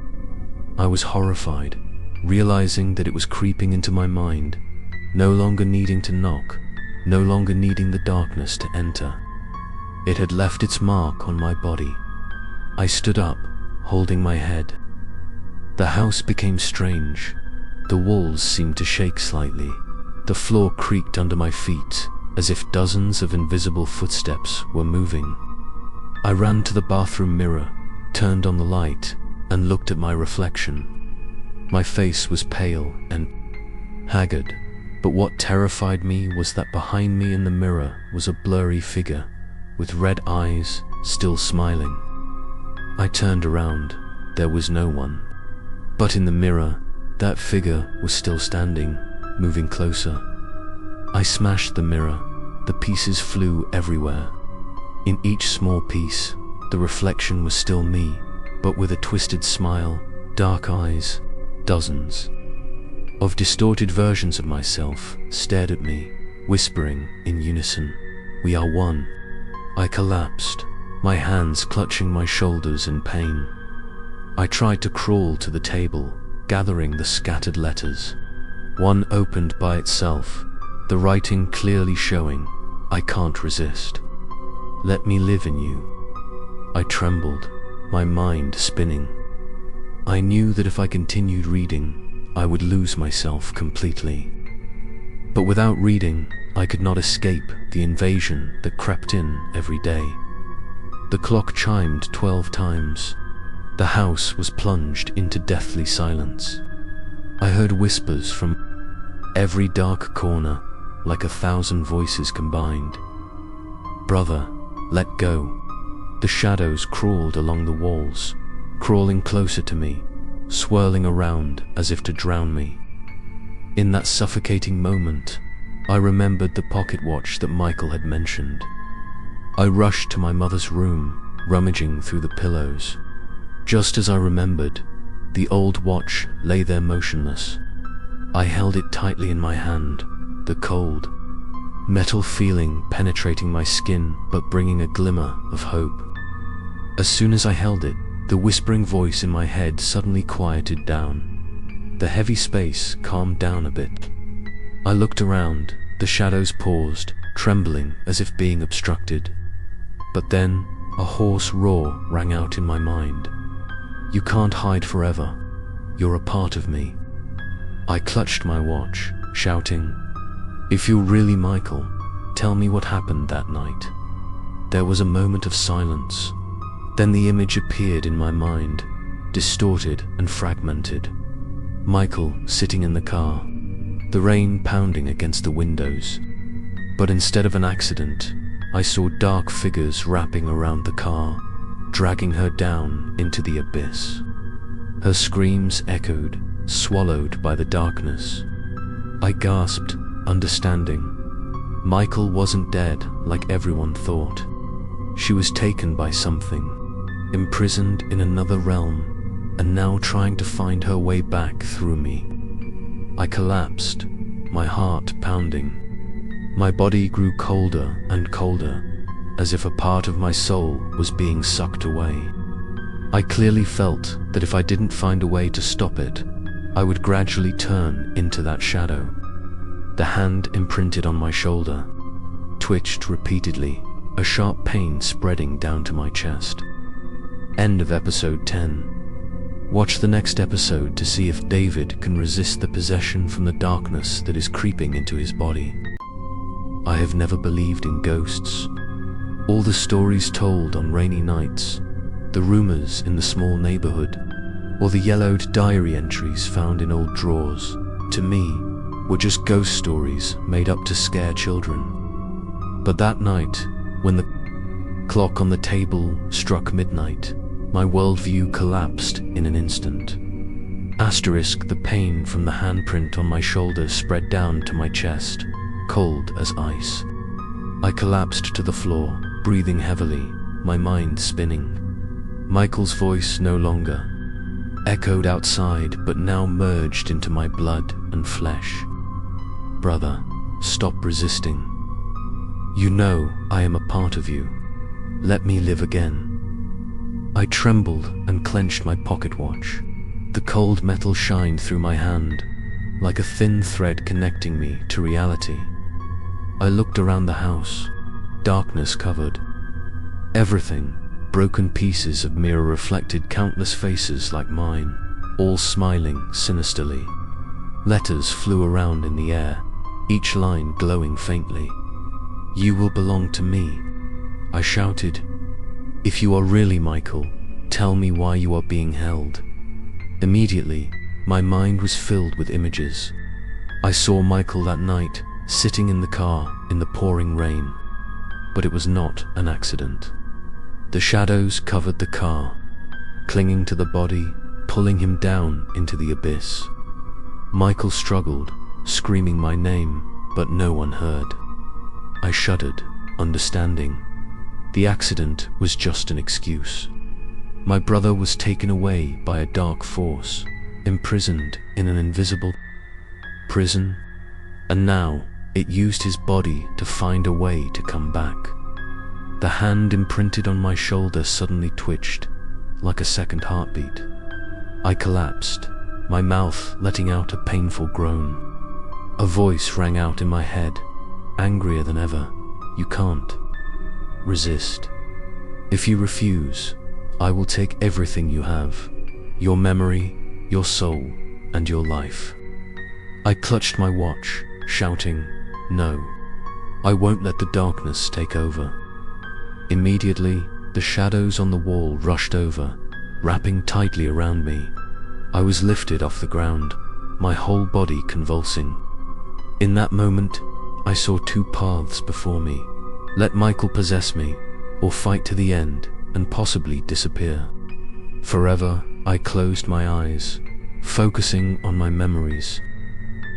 S1: I was horrified, realizing that it was creeping into my mind, no longer needing to knock, no longer needing the darkness to enter. It had left its mark on my body. I stood up, holding my head. The house became strange. The walls seemed to shake slightly. The floor creaked under my feet, as if dozens of invisible footsteps were moving. I ran to the bathroom mirror, turned on the light, and looked at my reflection. My face was pale and haggard, But what terrified me was that behind me in the mirror was a blurry figure, with red eyes, still smiling. I turned around. There was no one. But in the mirror, that figure was still standing, moving closer. I smashed the mirror. The pieces flew everywhere. In each small piece, the reflection was still me, but with a twisted smile, dark eyes. Dozens of distorted versions of myself stared at me, whispering in unison, "We are one." I collapsed, my hands clutching my shoulders in pain. I tried to crawl to the table, gathering the scattered letters. One opened by itself, the writing clearly showing, "I can't resist. Let me live in you." I trembled, my mind spinning. I knew that if I continued reading, I would lose myself completely. But without reading, I could not escape the invasion that crept in every day. The clock chimed 12 times. The house was plunged into deathly silence. I heard whispers from every dark corner, like 1,000 voices combined. "Brother, let go." The shadows crawled along the walls, crawling closer to me, swirling around as if to drown me. In that suffocating moment, I remembered the pocket watch that Michael had mentioned. I rushed to my mother's room, rummaging through the pillows. Just as I remembered, the old watch lay there motionless. I held it tightly in my hand, the cold, metal feeling penetrating my skin but bringing a glimmer of hope. As soon as I held it, the whispering voice in my head suddenly quieted down. The heavy space calmed down a bit. I looked around, the shadows paused, trembling as if being obstructed. But then, a hoarse roar rang out in my mind. "You can't hide forever. You're a part of me." I clutched my watch, shouting, "If you're really Michael, tell me what happened that night." There was a moment of silence. Then the image appeared in my mind, distorted and fragmented. Michael sitting in the car, the rain pounding against the windows. But instead of an accident, I saw dark figures wrapping around the car, dragging her down into the abyss. Her screams echoed, swallowed by the darkness. I gasped, understanding. Michael wasn't dead like everyone thought. She was taken by something, imprisoned in another realm, and now trying to find her way back through me. I collapsed, my heart pounding. My body grew colder and colder, as if a part of my soul was being sucked away. I clearly felt that if I didn't find a way to stop it, I would gradually turn into that shadow. The hand imprinted on my shoulder, twitched repeatedly, a sharp pain spreading down to my chest. End of episode 10. Watch the next episode to see if David can resist the possession from the darkness that is creeping into his body. I have never believed in ghosts. All the stories told on rainy nights, the rumors in the small neighborhood, or the yellowed diary entries found in old drawers, to me, were just ghost stories made up to scare children. But that night, when the clock on the table struck midnight, my worldview collapsed in an instant. Asterisk, the pain from the handprint on my shoulder spread down to my chest, cold as ice. I collapsed to the floor, breathing heavily, my mind spinning. Michael's voice no longer echoed outside, but now merged into my blood and flesh. "Brother, stop resisting. You know I am a part of you. Let me live again." I trembled and clenched my pocket watch. The cold metal shined through my hand, like a thin thread connecting me to reality. I looked around the house. Darkness covered everything. Broken pieces of mirror reflected countless faces like mine, all smiling sinisterly. Letters flew around in the air, each line glowing faintly. "You will belong to me," I shouted. "If you are really Michael, tell me why you are being held." Immediately, my mind was filled with images. I saw Michael that night, sitting in the car in the pouring rain. But it was not an accident. The shadows covered the car, clinging to the body, pulling him down into the abyss. Michael struggled, screaming my name, but no one heard. I shuddered, understanding. The accident was just an excuse. My brother was taken away by a dark force, imprisoned in an invisible prison, and now it used his body to find a way to come back. The hand imprinted on my shoulder suddenly twitched, like a second heartbeat. I collapsed, my mouth letting out a painful groan. A voice rang out in my head, angrier than ever. You can't resist. If you refuse, I will take everything you have, your memory, your soul, and your life. I clutched my watch, shouting, no, I won't let the darkness take over. Immediately, the shadows on the wall rushed over, wrapping tightly around me. I was lifted off the ground, my whole body convulsing. In that moment, I saw two paths before me. Let Michael possess me, or fight to the end and possibly disappear. Forever, I closed my eyes, focusing on my memories.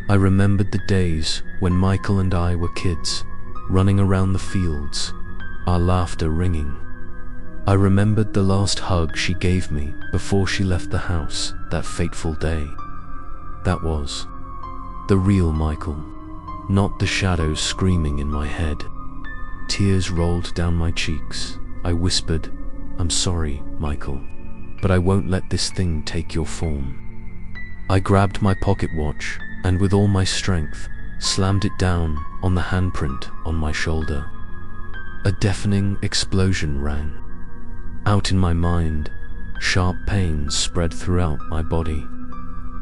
S1: I remembered the days when Michael and I were kids, running around the fields, our laughter ringing. I remembered the last hug she gave me before she left the house that fateful day. That was the real Michael, not the shadows screaming in my head. Tears rolled down my cheeks. I whispered, I'm sorry, Michael, but I won't let this thing take your form. I grabbed my pocket watch and with all my strength slammed it down on the handprint on my shoulder. A deafening explosion rang. Out in my mind, sharp pains spread throughout my body.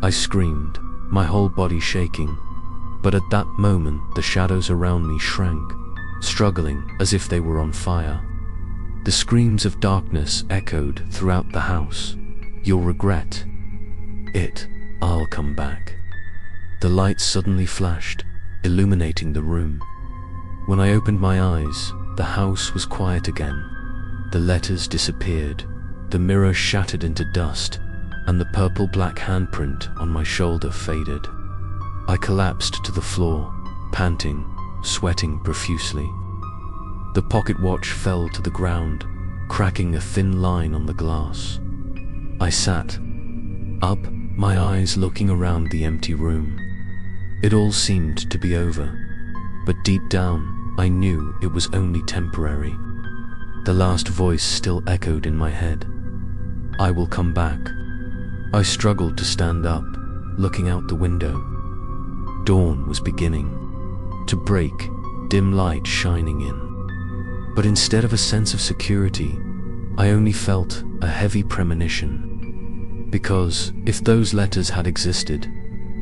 S1: I screamed, my whole body shaking, but at that moment the shadows around me shrank, struggling as if they were on fire. The screams of darkness echoed throughout the house. You'll regret it. I'll come back. The lights suddenly flashed, illuminating the room. When I opened my eyes, the house was quiet again. The letters disappeared, the mirror shattered into dust, and the purple-black handprint on my shoulder faded. I collapsed to the floor, panting, sweating profusely. The pocket watch fell to the ground, cracking a thin line on the glass. I sat up, my eyes looking around the empty room. It all seemed to be over, but deep down, I knew it was only temporary. The last voice still echoed in my head. I will come back. I struggled to stand up, looking out the window. Dawn was beginning to break, dim light shining in. But instead of a sense of security, I only felt a heavy premonition. Because if those letters had existed,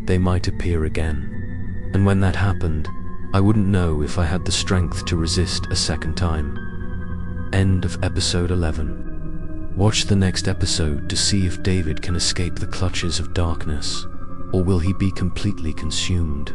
S1: they might appear again. And when that happened, I wouldn't know if I had the strength to resist a second time. End of episode 11. Watch the next episode to see if David can escape the clutches of darkness, or will he be completely consumed?